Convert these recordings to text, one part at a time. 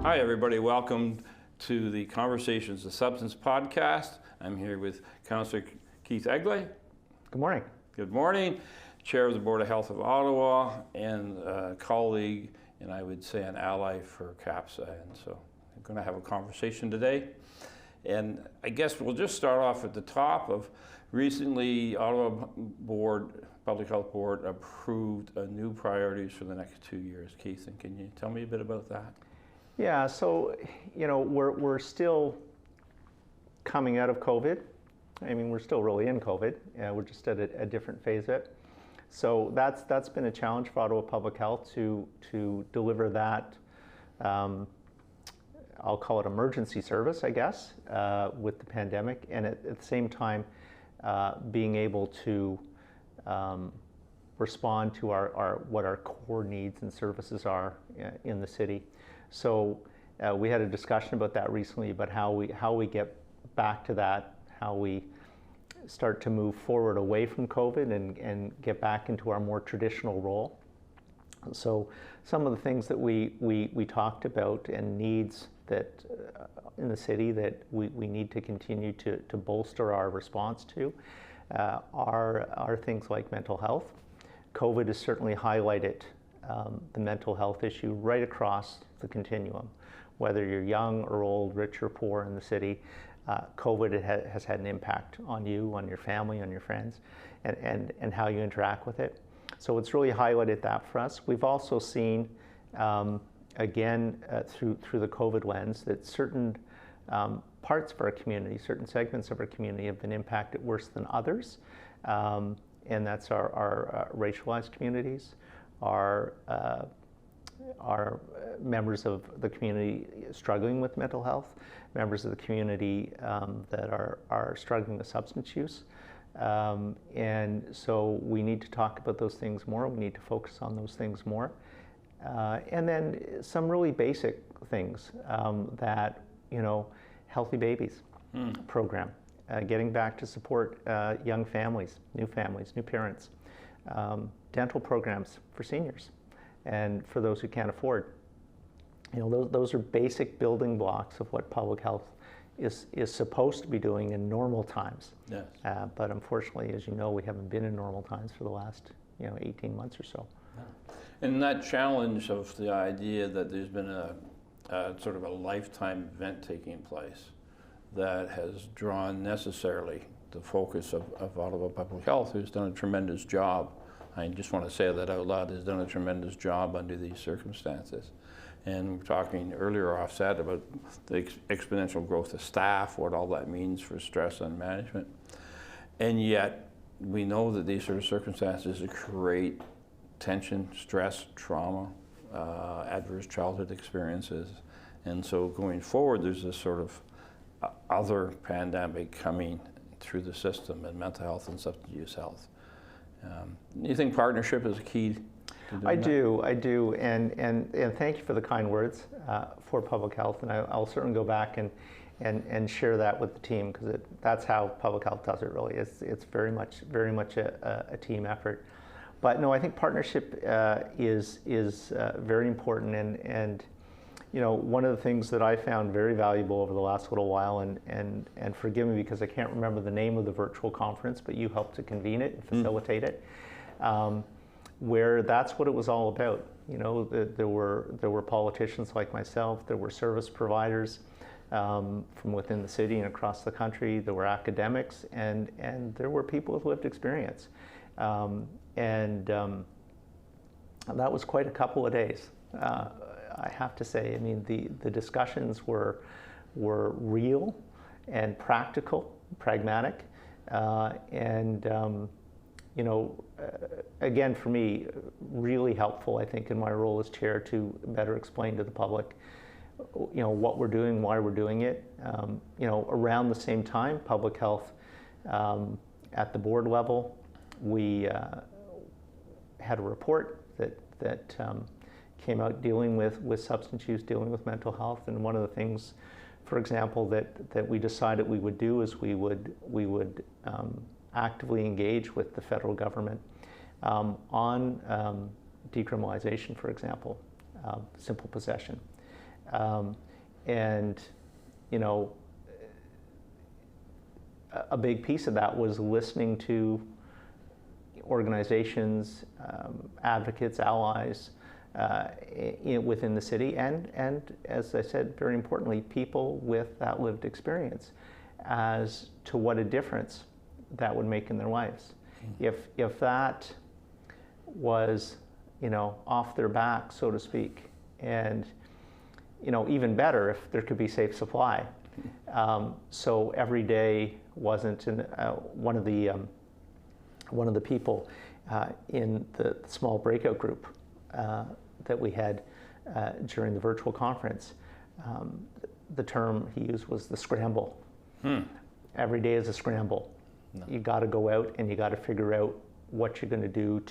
Hi everybody, welcome to the Conversations of Substance podcast. I'm here with Councillor Keith Egli. Good morning. Good morning. Chair of the Board of Health of Ottawa and a colleague, and I would say an ally for CAPSA. And so I'm going to have a conversation today. And I guess we'll just start off at the top of recently Ottawa Public Health Board approved new priorities for the next 2 years. Keith, and can you tell me a bit about that? Yeah, so, we're still coming out of COVID. I mean, we're still really in COVID. We're just at a different phase of it. So that's been a challenge for Ottawa Public Health to deliver that, I'll call it emergency service, I guess, with the pandemic, and at the same time being able to respond to what our core needs and services are in the city. So we had a discussion about that recently, about how we get back to that, how we start to move forward away from COVID and get back into our more traditional role. So some of the things that we talked about and needs that in the city that we need to continue to bolster our response to are things like mental health. COVID has certainly highlighted the mental health issue right across the continuum, whether you're young or old, rich or poor in the city. COVID has had an impact on you, on your family, on your friends, and how you interact with it. So it's really highlighted that for us. We've also seen, again, through the COVID lens, that certain parts of our community, certain segments of our community have been impacted worse than others. And that's our racialized communities, our members of the community struggling with mental health, members of the community that are struggling with substance use. And so we need to talk about those things more. We need to focus on those things more. And then some really basic things that, Healthy Babies program, getting back to support young families, new parents, dental programs for seniors and for those who can't afford. Those are basic building blocks of what public health is supposed to be doing in normal times. Yes. But unfortunately, as you know, we haven't been in normal times for the last 18 months or so. And that challenge of the idea that there's been a sort of a lifetime event taking place that has drawn necessarily the focus of Ottawa Public Health, who's done a tremendous job. I just want to say that out loud, has done a tremendous job under these circumstances. And we're talking earlier offset about the exponential growth of staff, what all that means for stress and management. And yet we know that these sort of circumstances create tension, stress, trauma, adverse childhood experiences. And so going forward, there's this sort of other pandemic coming through the system in mental health and substance use health. Do you think partnership is a key to doing that? I do, and thank you for the kind words for public health, and I'll certainly go back and share that with the team, because that's how public health does it. Really, it's very much a team effort. But no, I think partnership is very important, and one of the things that I found very valuable over the last little while, and forgive me because I can't remember the name of the virtual conference, but you helped to convene it and facilitate it, where that's what it was all about. There were politicians like myself, there were service providers from within the city and across the country, there were academics, and there were people with lived experience. And that was quite a couple of days. I have to say, I mean, the discussions were real and practical, pragmatic, again, for me, really helpful, I think, in my role as chair to better explain to the public, what we're doing, why we're doing it. Around the same time, public health at the board level, we had a report that came out dealing with substance use, dealing with mental health, and one of the things, for example, that we decided we would do is we would actively engage with the federal government on decriminalization, for example, simple possession, And, you know, a big piece of that was listening to organizations, advocates, allies within the city, and as I said, very importantly, people with that lived experience as to what a difference that would make in their lives. If that was, you know, off their back, so to speak, and, you know, even better if there could be safe supply. So every day wasn't one of the people in the small breakout group that we had during the virtual conference. The term he used was the scramble. Every day is a scramble. No. You got to go out and you got to figure out what you're going to do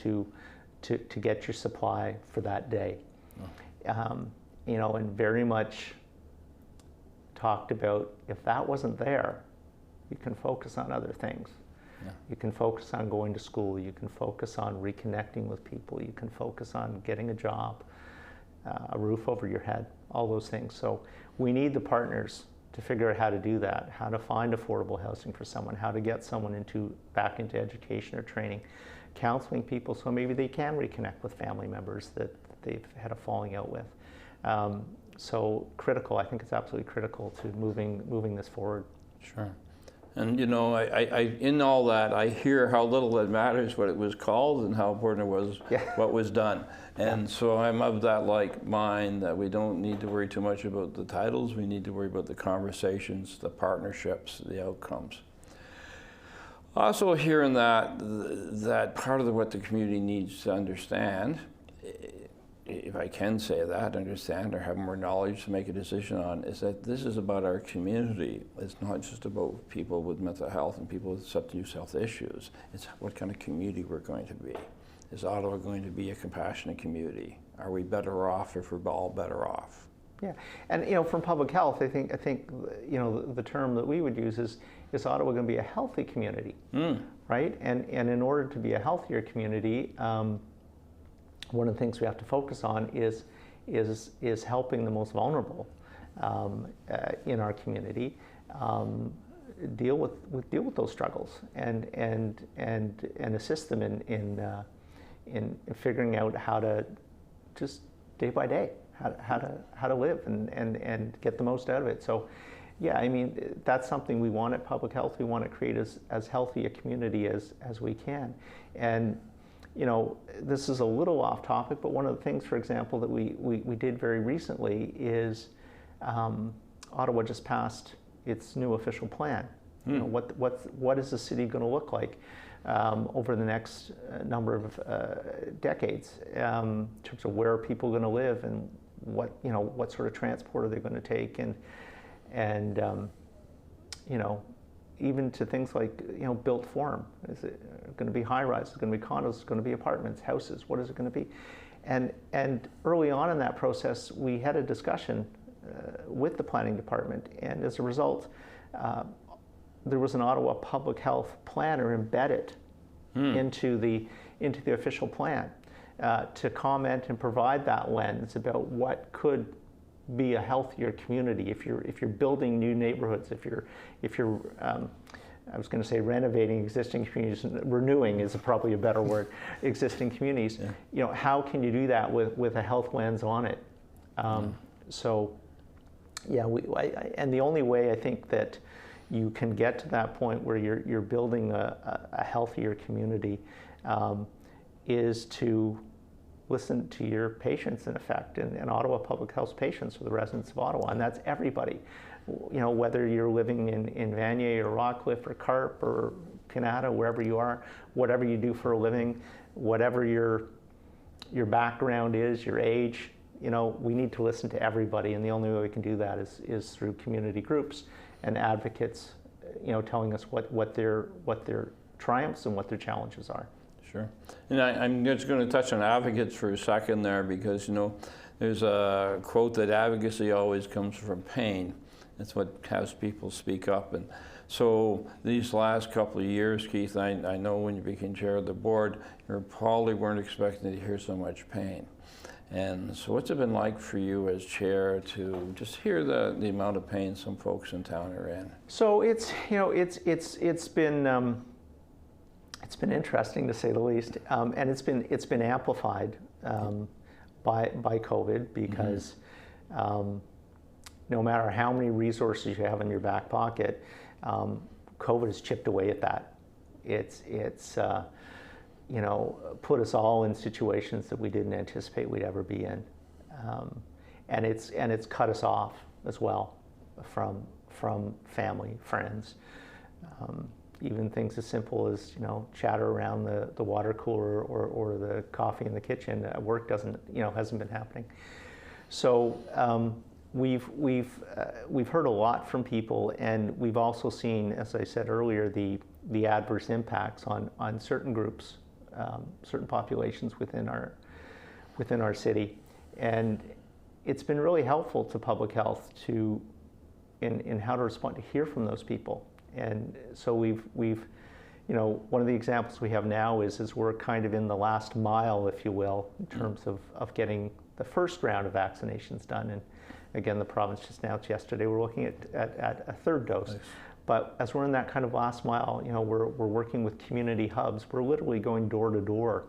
to get your supply for that day. No. You know, and very much talked about if that wasn't there, you can focus on other things. Yeah. You can focus on going to school, you can focus on reconnecting with people, you can focus on getting a job, a roof over your head, all those things. So we need the partners to figure out how to do that, how to find affordable housing for someone, how to get someone back into education or training, counseling people so maybe they can reconnect with family members that they've had a falling out with. So critical, I think it's absolutely critical to moving this forward. Sure. And you know, I in all that, I hear how little it matters what it was called and how important it was what was done. And so I'm of that like mind that we don't need to worry too much about the titles. We need to worry about the conversations, the partnerships, the outcomes. Also hearing that part of what the community needs to understand, if I can say that, understand or have more knowledge to make a decision on, is that this is about our community. It's not just about people with mental health and people with substance use health issues. It's what kind of community we're going to be. Is Ottawa going to be a compassionate community? Are we better off if we're all better off? Yeah, and you know, from public health, I think you know the term that we would use is Ottawa going to be a healthy community, right? And in order to be a healthier community, one of the things we have to focus on is helping the most vulnerable in our community deal with those struggles and assist them in figuring out how to just day by day how to live and get the most out of it. So yeah, I mean, that's something we want at Public Health. We want to create as healthy a community as we can. And you know, this is a little off topic, but one of the things, for example, that we did very recently is Ottawa just passed its new official plan. You know, what is the city going to look like over the next number of decades in terms of where are people going to live and what sort of transport are they going to take and you know, even to things like, you know, built form. Is it going to be high rise? Is it going to be condos? Is it going to be apartments, houses? What is it going to be? And early on in that process, we had a discussion with the planning department, and as a result, there was an Ottawa public health planner embedded into the official plan to comment and provide that lens about what could be a healthier community if you're building new neighborhoods, if you're I was going to say renovating existing communities, renewing is probably a better word, existing communities. Yeah. You know, how can you do that with a health lens on it? So yeah, and the only way I think that you can get to that point where you're building a healthier community is to listen to your patients, in effect, and Ottawa Public Health patients are the residents of Ottawa, and that's everybody. You know, whether you're living in Vanier or Rockcliffe or Carp or Canada, wherever you are, whatever you do for a living, whatever your background is, your age, you know, we need to listen to everybody, and the only way we can do that is through community groups and advocates, you know, telling us what their triumphs and what their challenges are. Sure. And I'm just going to touch on advocates for a second there, because, you know, there's a quote that advocacy always comes from pain. That's what has people speak up. And so these last couple of years, Keith, I know when you became chair of the board, you probably weren't expecting to hear so much pain. And so what's it been like for you as chair to just hear the amount of pain some folks in town are in? So it's been interesting to say the least, and it's been amplified by COVID because no matter how many resources you have in your back pocket, COVID has chipped away at that. It's put us all in situations that we didn't anticipate we'd ever be in, and it's cut us off as well from family, friends, even things as simple as chatter around the water cooler or the coffee in the kitchen at work hasn't been happening. So we've heard a lot from people, and we've also seen, as I said earlier, the adverse impacts on certain groups, certain populations within our city, and it's been really helpful to public health in how to respond, to hear from those people. And so we've one of the examples we have now is we're kind of in the last mile, if you will, in terms of getting the first round of vaccinations done. And again, the province just announced yesterday we're looking at a third dose. Nice. But as we're in that kind of last mile, we're working with community hubs. We're literally going door to door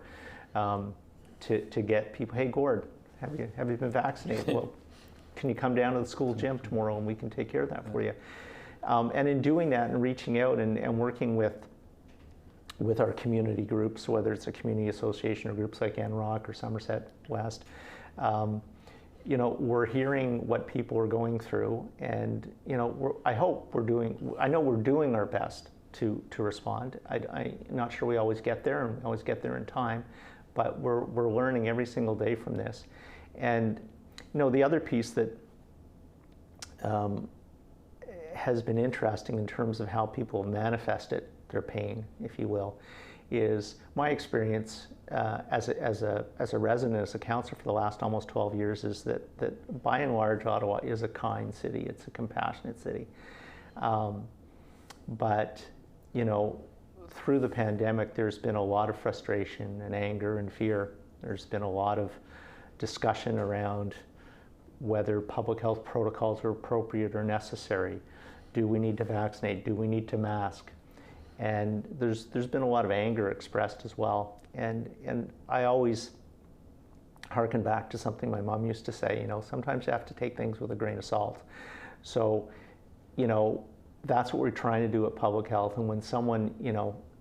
to get people. Hey, Gord, have you been vaccinated? Well, can you come down to the school gym tomorrow and we can take care of that for you? And in doing that and reaching out and working with our community groups, whether it's a community association or groups like NROC or Somerset West, we're hearing what people are going through, and I know we're doing our best to respond. I'm not sure we always get there, and we always get there in time, but we're learning every single day from this. And the other piece that has been interesting in terms of how people have manifested their pain, if you will, is my experience as a resident, as a councillor for the last almost 12 years, is that by and large Ottawa is a kind city. It's a compassionate city. But through the pandemic, there's been a lot of frustration and anger and fear. There's been a lot of discussion around whether public health protocols are appropriate or necessary. Do we need to vaccinate? Do we need to mask? And there's been a lot of anger expressed as well. And I always hearken back to something my mom used to say, sometimes you have to take things with a grain of salt. So, that's what we're trying to do at public health. And when someone,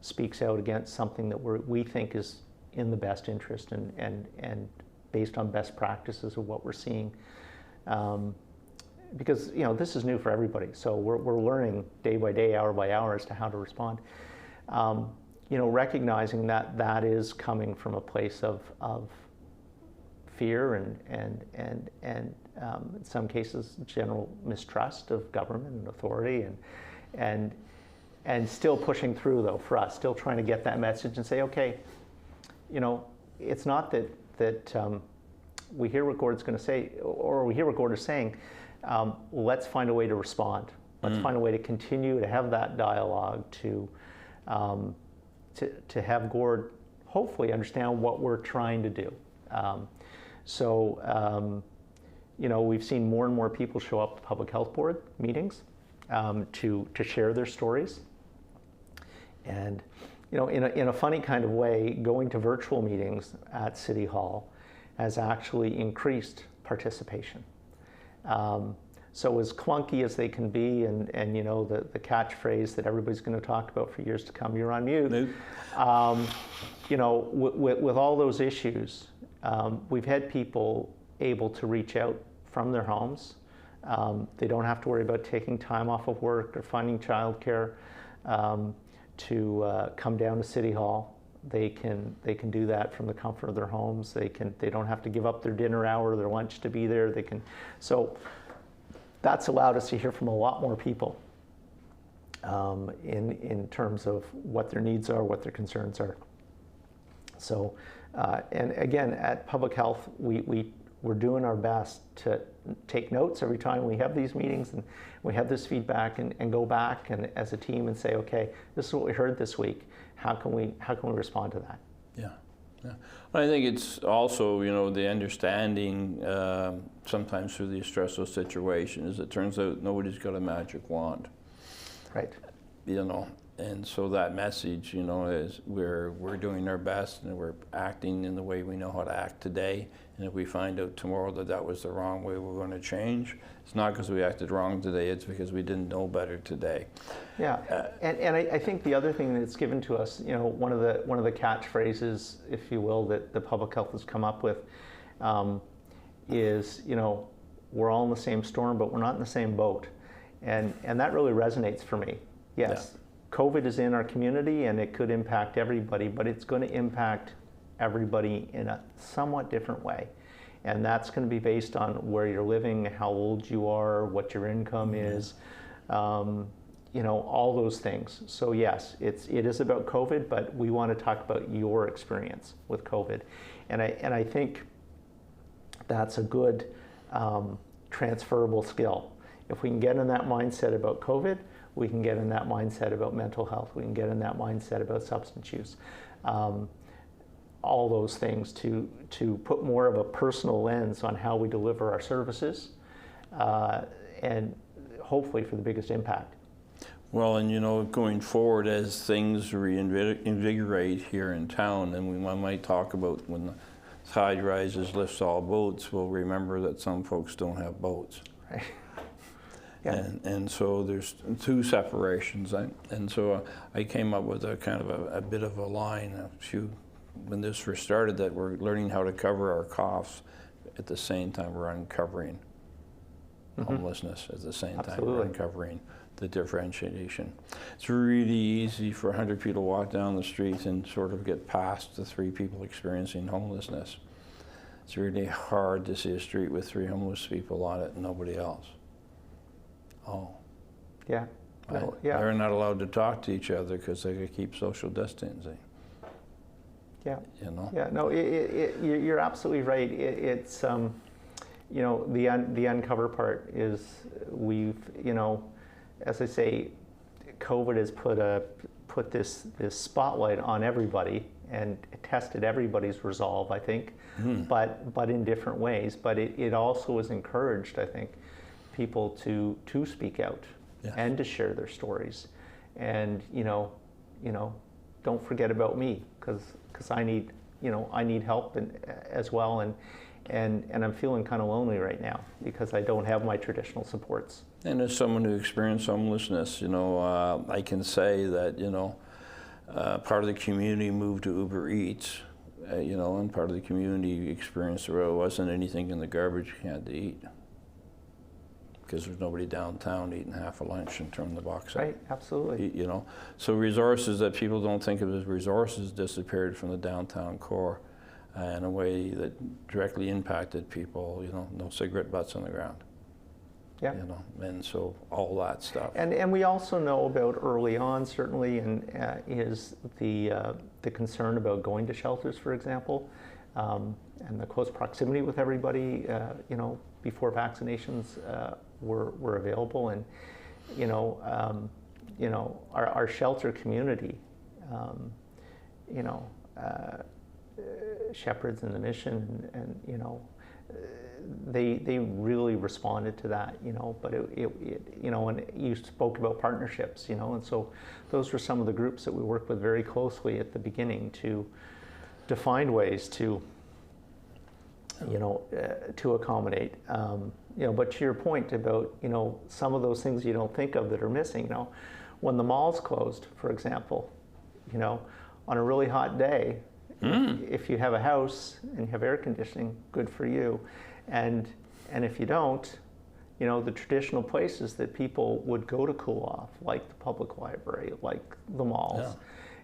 speaks out against something that we think is in the best interest and based on best practices of what we're seeing, because this is new for everybody, so we're learning day by day, hour by hour as to how to respond. Recognizing that is coming from a place of fear and in some cases general mistrust of government and authority, and still pushing through though for us, still trying to get that message and say, okay, it's not that we hear what Gord's going to say, or we hear what Gord is saying. Let's find a way to respond. Let's find a way to continue to have that dialogue, to have Gord hopefully understand what we're trying to do. We've seen more and more people show up to public health board meetings to share their stories. And in a funny kind of way, going to virtual meetings at City Hall has actually increased participation. So as clunky as they can be, and the catchphrase that everybody's going to talk about for years to come, you're on mute. With all those issues, we've had people able to reach out from their homes. They don't have to worry about taking time off of work or finding childcare to come down to City Hall. They can do that from the comfort of their homes. They don't have to give up their dinner hour, their lunch to be there. So that's allowed us to hear from a lot more people in terms of what their needs are, what their concerns are. So, and again, at Public Health, we're doing our best to take notes every time we have these meetings and we have this feedback, and go back and as a team and say, okay, this is what we heard this week. How can we respond to that? Yeah, Yeah. I think it's also, you know, the understanding sometimes through these stressful situations, it turns out nobody's got a magic wand. Right. You know, and so that message, you know, is we're doing our best and we're acting in the way we know how to act today. And if we find out tomorrow that that was the wrong way, we're going to change. It's not because we acted wrong today, it's because we didn't know better today. Yeah, and I think the other thing that's given to us, you know, one of the catchphrases, if you will, that the public health has come up with is, you know, we're all in the same storm, but we're not in the same boat. And that really resonates for me. Yes, yeah. COVID is in our community and it could impact everybody, but it's going to impact everybody in a somewhat different way. And that's going to be based on where you're living, how old you are, what your income is, you know, all those things. So yes, it is about COVID, but we want to talk about your experience with COVID. And I think that's a good transferable skill. If we can get in that mindset about COVID, we can get in that mindset about mental health, we can get in that mindset about substance use. All those things to put more of a personal lens on how we deliver our services and hopefully for the biggest impact. Well, and you know, going forward as things reinvigorate here in town, and we might talk about when the tide rises lifts all boats, we'll remember that some folks don't have boats. Right. Yeah. And so there's two separations. And so I came up with a kind of a bit of a line when this first started, that we're learning how to cover our costs at the same time we're uncovering homelessness, at the same time we're uncovering the differentiation. It's really easy for 100 people to walk down the street and sort of get past the 3 people experiencing homelessness. It's really hard to see a street with 3 homeless people on it and nobody else. Oh. Yeah. Well, yeah. They're not allowed to talk to each other because they could keep social distancing. Yeah. You know? Yeah. No, you're absolutely right. It's you know, the uncover part is we've, you know, as I say, COVID has put this spotlight on everybody and tested everybody's resolve, I think, but in different ways. But it also has encouraged, I think, people to speak out and to share their stories, and you know, don't forget about me because I need help as well, and I'm feeling kind of lonely right now because I don't have my traditional supports. And as someone who experienced homelessness, you know, I can say that, you know, part of the community moved to Uber Eats, you know, and part of the community experienced there wasn't anything in the garbage can to eat because there's nobody downtown eating half a lunch and throwing the box out. Right, absolutely. You know, so resources that people don't think of as resources disappeared from the downtown core in a way that directly impacted people. You know, no cigarette butts on the ground. Yeah. You know, and so all that stuff. And we also know about early on, certainly, and is the concern about going to shelters, for example, and the close proximity with everybody, you know, before vaccinations were available, and you know, our shelter community, you know, Shepherds and the Mission, and you know, they really responded to that, you know. But it you know, and you spoke about partnerships, you know, and so those were some of the groups that we worked with very closely at the beginning to find ways to, you know, to accommodate. You know, but to your point about, you know, some of those things you don't think of that are missing, you know, when the malls closed, for example, you know, on a really hot day, if you have a house and you have air conditioning, good for you. And if you don't, you know, the traditional places that people would go to cool off, like the public library, like the malls,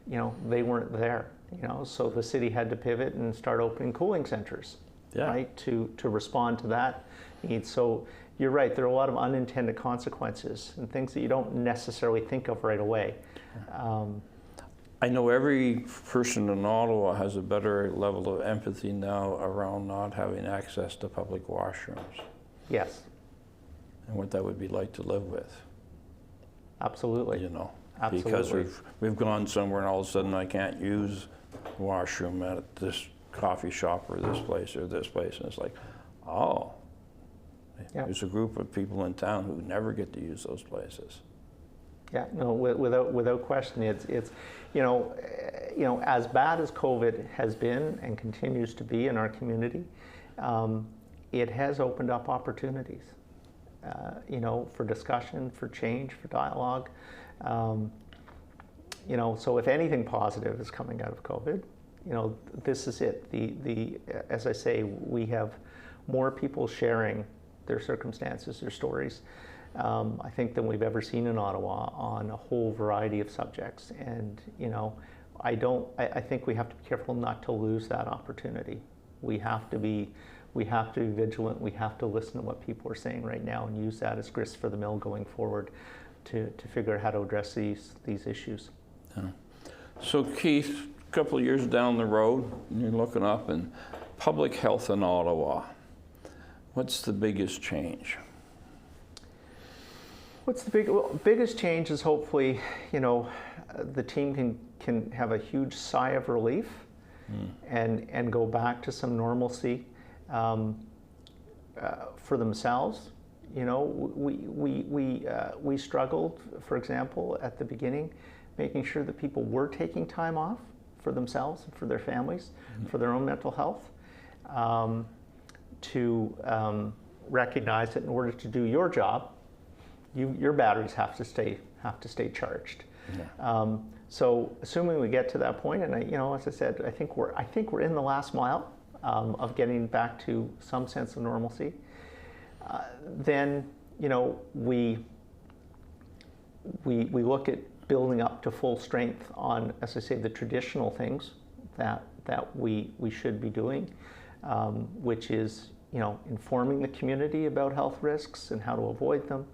you know, they weren't there, you know, so the city had to pivot and start opening cooling centers, right, to respond to that need. So you're right, there are a lot of unintended consequences and things that you don't necessarily think of right away. I know every person in Ottawa has a better level of empathy now around not having access to public washrooms. Yes. And what that would be like to live with. Absolutely. You know, absolutely. because we've gone somewhere and all of a sudden I can't use washroom at this coffee shop or this place, and it's like, oh, Yeah. there's a group of people in town who never get to use those places. Yeah, no, without question, it's as bad as COVID has been and continues to be in our community, it has opened up opportunities, for discussion, for change, for dialogue. So if anything positive is coming out of COVID, this is it. As I say, we have more people sharing their circumstances, their stories, I think, than we've ever seen in Ottawa on a whole variety of subjects. And I think we have to be careful not to lose that opportunity. We have to be vigilant. We have to listen to what people are saying right now and use that as grist for the mill going forward to figure out how to address these issues. Yeah. So Keith, a couple of years down the road, you're looking up in public health in Ottawa. What's the biggest change? What's the biggest change is hopefully, the team can have a huge sigh of relief and go back to some normalcy for themselves. We struggled, for example, at the beginning, making sure that people were taking time off for themselves and for their families, for their own mental health, to recognize that in order to do your job, your batteries have to stay charged. Yeah. So assuming we get to that point, and as I said, I think we're in the last mile of getting back to some sense of normalcy. Then we look at building up to full strength on, as I say, the traditional things that we should be doing, which is informing the community about health risks and how to avoid them.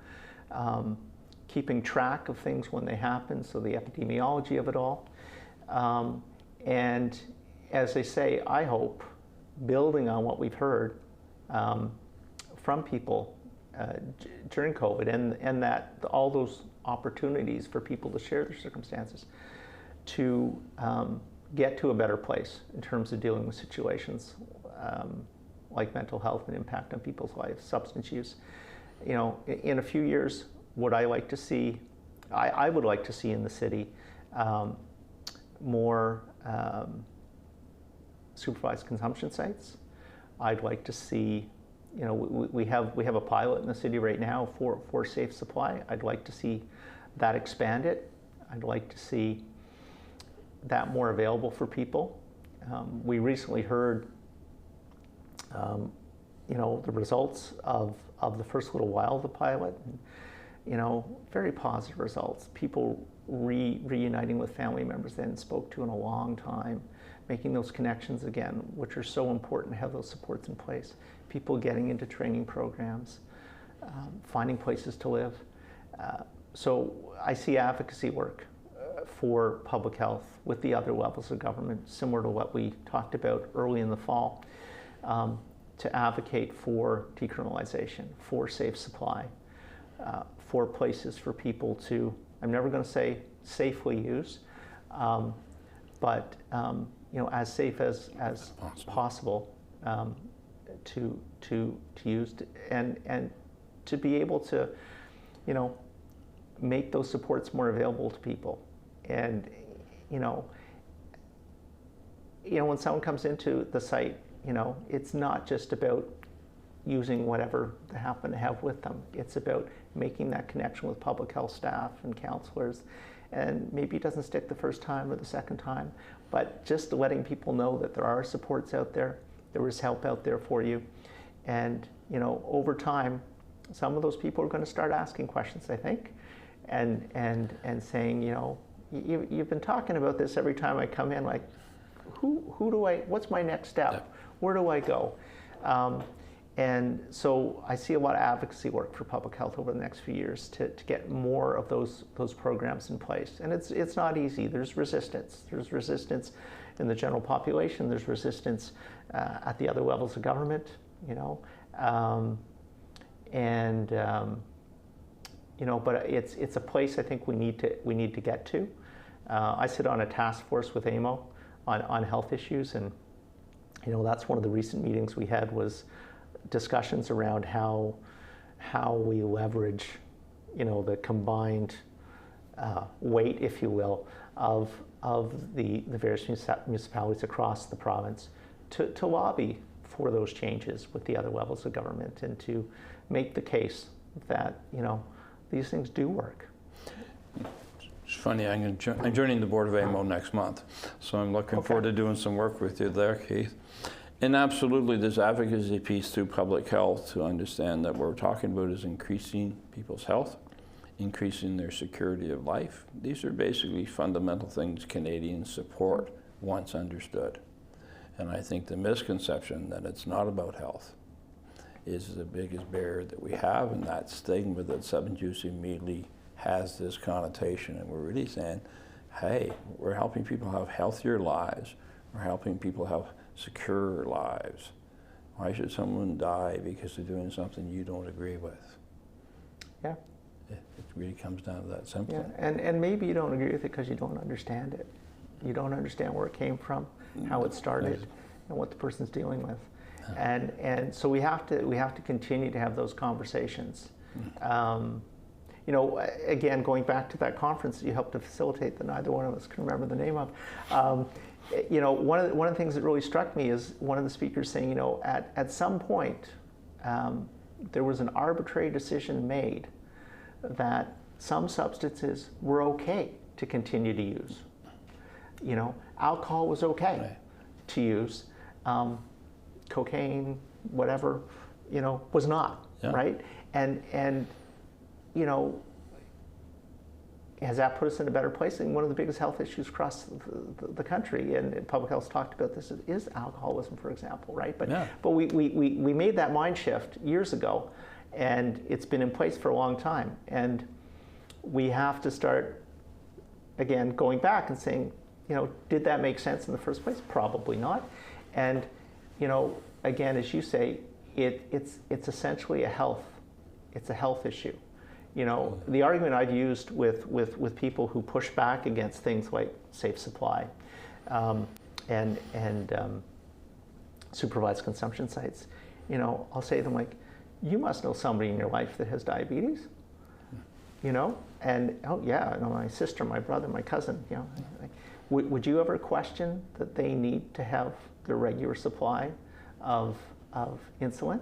Keeping track of things when they happen, so the epidemiology of it all. And as they say, I hope, building on what we've heard from people during COVID and that all those opportunities for people to share their circumstances, to get to a better place in terms of dealing with situations like mental health and impact on people's lives, substance use. In a few years, what I like to see, I would like to see in the city more supervised consumption sites. I'd like to see, we have a pilot in the city right now for safe supply. I'd like to see that expanded. I'd like to see that more available for people. We recently heard, the results of the first little while of the pilot. Very positive results. People reuniting with family members they hadn't spoke to in a long time, making those connections again, which are so important to have those supports in place. People getting into training programs, finding places to live. So I see advocacy work for public health with the other levels of government, similar to what we talked about early in the fall, to advocate for decriminalization, for safe supply, for places for people to, I'm never going to say safely use, but as safe as possible to use, and to be able to make those supports more available to people. And when someone comes into the site, it's not just about using whatever they happen to have with them. It's about making that connection with public health staff and counselors. And maybe it doesn't stick the first time or the second time, but just letting people know that there are supports out there, there is help out there for you. And over time, some of those people are going to start asking questions, I think, and saying, you've been talking about this every time I come in, like, what's my next step? Yeah. Where do I go? And so I see a lot of advocacy work for public health over the next few years to get more of those programs in place. And it's not easy. There's resistance. There's resistance in the general population. There's resistance at the other levels of government, but it's a place I think we need to get to. I sit on a task force with AMO on health issues. And that's one of the recent meetings we had, was discussions around how we leverage the combined weight, if you will, of the various municipalities across the province to lobby for those changes with the other levels of government, and to make the case that these things do work. It's funny, I'm joining the Board of AMO next month, so I'm looking forward to doing some work with you there, Keith. And absolutely, this advocacy piece through public health, to understand that what we're talking about is increasing people's health, increasing their security of life. These are basically fundamental things Canadians support once understood. And I think the misconception that it's not about health is the biggest barrier that we have, and that stigma that substance immediately has this connotation. And we're really saying, hey, we're helping people have healthier lives. We're helping people have secure lives. Why should someone die because they're doing something you don't agree with? Yeah. It really comes down to that simple. Yeah. And maybe you don't agree with it because you don't understand it. You don't understand where it came from, how it started, and what the person's dealing with. And so we have to continue to have those conversations. Again, going back to that conference that you helped to facilitate, that neither one of us can remember the name of. One of the things that really struck me is one of the speakers saying, at some point, there was an arbitrary decision made that some substances were okay to continue to use. Alcohol was okay to use. Cocaine, whatever, was not, right? And has that put us in a better place? And one of the biggest health issues across the country, and public health talked about this, is alcoholism, for example, right? But we made that mind shift years ago, and it's been in place for a long time. And we have to start, again, going back and saying, did that make sense in the first place? Probably not. And, again, as you say, it's essentially a health issue. The argument I've used with people who push back against things like safe supply and supervised consumption sites, I'll say to them, like, you must know somebody in your life that has diabetes, and oh yeah, my sister, my brother, my cousin, would you ever question that they need to have their regular supply of insulin?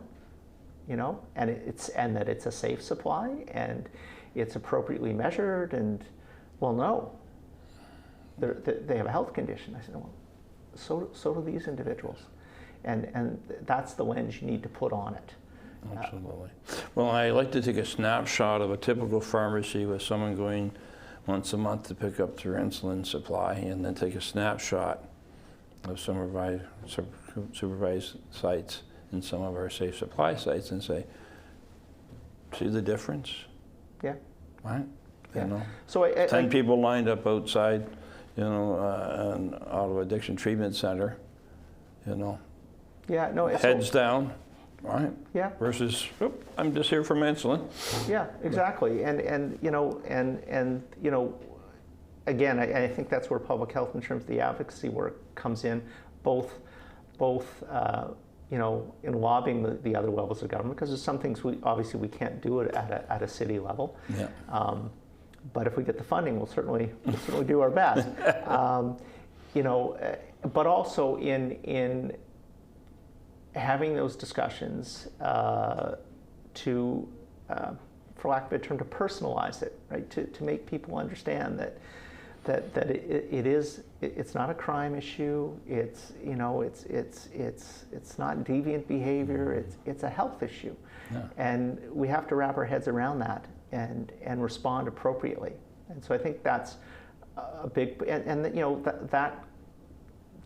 And that it's a safe supply and it's appropriately measured, and no, they have a health condition. I said, well, so do these individuals, and that's the lens you need to put on it. Absolutely. Well, I like to take a snapshot of a typical pharmacy with someone going once a month to pick up their insulin supply, and then take a snapshot of supervised sites in some of our safe supply sites and say, see the difference? Yeah. Right? Yeah. So 10 people lined up outside, an Ottawa Addiction Treatment Center, Yeah, no. heads down, right? Yeah. Versus, I'm just here for my insulin. Yeah, exactly. And again, I think that's where public health, in terms of the advocacy work, comes in, both in lobbying the other levels of government, because there's some things we can't do it at a city level. Yeah. But if we get the funding, we'll certainly do our best. But also in having those discussions to, for lack of a term, to personalize it, right? To make people understand that it's not a crime issue. It's not deviant behavior. It's a health issue, and we have to wrap our heads around that and respond appropriately. And so I think that's a big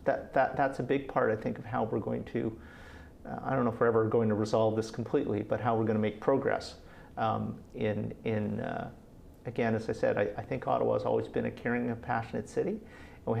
that's a big part, I think, of how we're going to. I don't know if we're ever going to resolve this completely, but how we're going to make progress again, as I said, I think Ottawa has always been a caring and passionate city, and we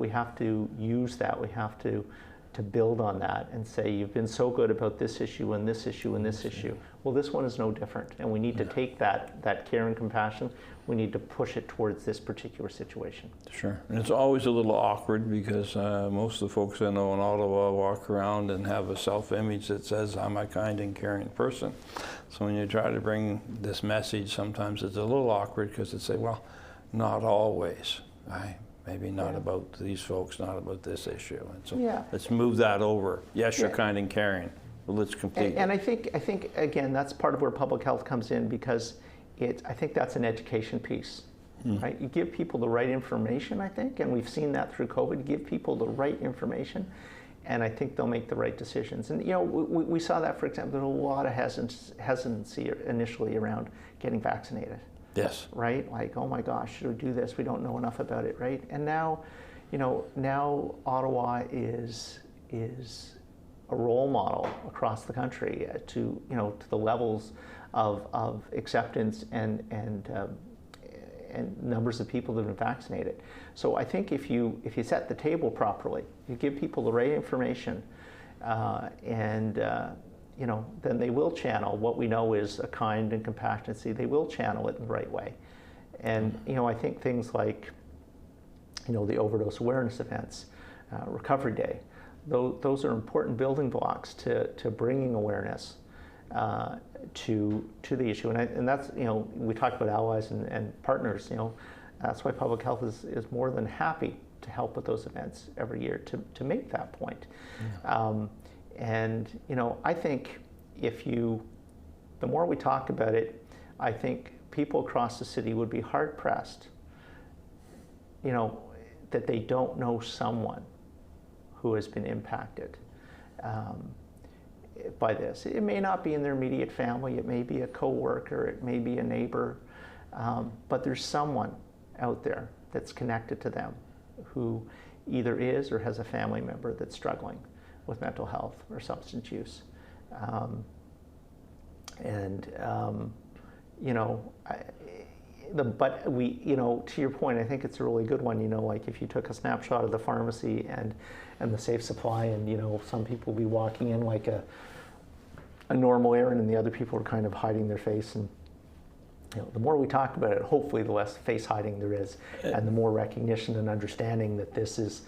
have to use that. We have to to build on that and say, you've been so good about this issue and this issue and this issue. Well, this one is no different, and we need to take that care and compassion, we need to push it towards this particular situation. Sure. And it's always a little awkward because most of the folks I know in Ottawa walk around and have a self-image that says, I'm a kind and caring person. So when you try to bring this message, sometimes it's a little awkward because they say, well, not always, right? Maybe not about these folks, not about this issue. And so let's move that over. Yes, you're kind and caring, but let's complete and I think again, that's part of where public health comes in, because I think that's an education piece, right? You give people the right information, I think, and we've seen that through COVID. Give people the right information, and I think they'll make the right decisions. And we saw that, for example, there's a lot of hesitancy initially around getting vaccinated. Yes. Right? Like, oh my gosh, should we do this? We don't know enough about it, right? And now, now Ottawa is a role model across the country to the levels of acceptance and numbers of people that have been vaccinated. So I think if you set the table properly, you give people the right information, then they will channel what we know is a kind and compassionate. They will channel it in the right way. And I think things like the overdose awareness events, Recovery Day, those are important building blocks to bringing awareness to the issue. And that's we talk about allies and partners. That's why public health is more than happy to help with those events every year to make that point. And I think the more we talk about it, I think people across the city would be hard pressed, that they don't know someone who has been impacted by this. It may not be in their immediate family, it may be a coworker, it may be a neighbor, but there's someone out there that's connected to them who either is or has a family member that's struggling with mental health or substance use. But we, to your point, I think it's a really good one. Like if you took a snapshot of the pharmacy and the safe supply, and some people will be walking in like a normal errand, and the other people are kind of hiding their face. And the more we talk about it, hopefully the less face hiding there is, and the more recognition and understanding that this is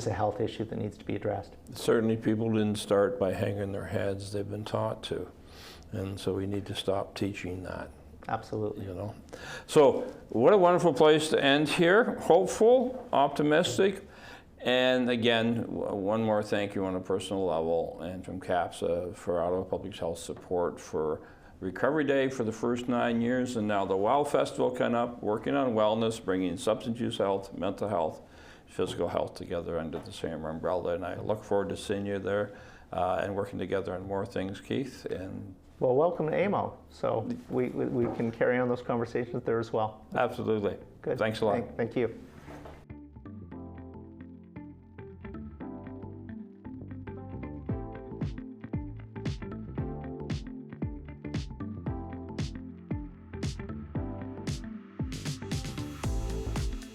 a health issue that needs to be addressed. Certainly people didn't start by hanging their heads, they've been taught to. And so we need to stop teaching that. Absolutely. So what a wonderful place to end here. Hopeful, optimistic, and again, one more thank you on a personal level, and from CAPSA for Ottawa Public Health support for Recovery Day for the first 9 years, and now the WOW Festival coming up, working on wellness, bringing substance use health, mental health, physical health together under the same umbrella. And I look forward to seeing you there and working together on more things, Keith. And well, welcome to AMO. So we can carry on those conversations there as well. Absolutely. Good. Thanks a lot. Thank you.